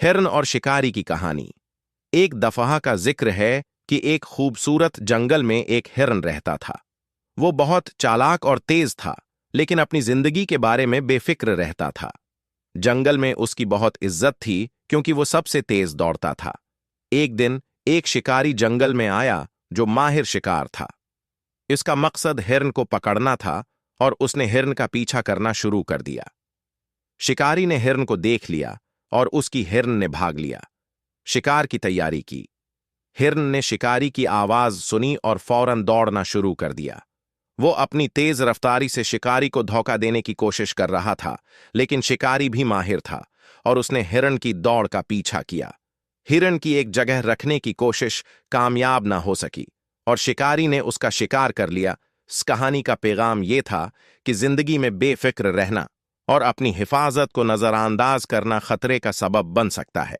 हिरन और शिकारी की कहानी। एक दफा का जिक्र है कि एक खूबसूरत जंगल में एक हिरन रहता था। वो बहुत चालाक और तेज था, लेकिन अपनी जिंदगी के बारे में बेफिक्र रहता था। जंगल में उसकी बहुत इज्जत थी क्योंकि वो सबसे तेज दौड़ता था। एक दिन एक शिकारी जंगल में आया जो माहिर शिकार था। इसका मकसद हिरन को पकड़ना था और उसने हिरन का पीछा करना शुरू कर दिया। शिकारी ने हिरन को देख लिया और उसकी हिरन ने भाग लिया। शिकार की तैयारी की। हिरन ने शिकारी की आवाज सुनी और फौरन दौड़ना शुरू कर दिया। वो अपनी तेज रफ्तारी से शिकारी को धोखा देने की कोशिश कर रहा था, लेकिन शिकारी भी माहिर था और उसने हिरन की दौड़ का पीछा किया। हिरन की एक जगह रखने की कोशिश कामयाब ना हो सकी और शिकारी ने उसका शिकार कर लिया। इस कहानी का पैगाम यह था कि जिंदगी में बेफिक्र रहना और अपनी हिफाजत को नजरअंदाज करना खतरे का सबब बन सकता है।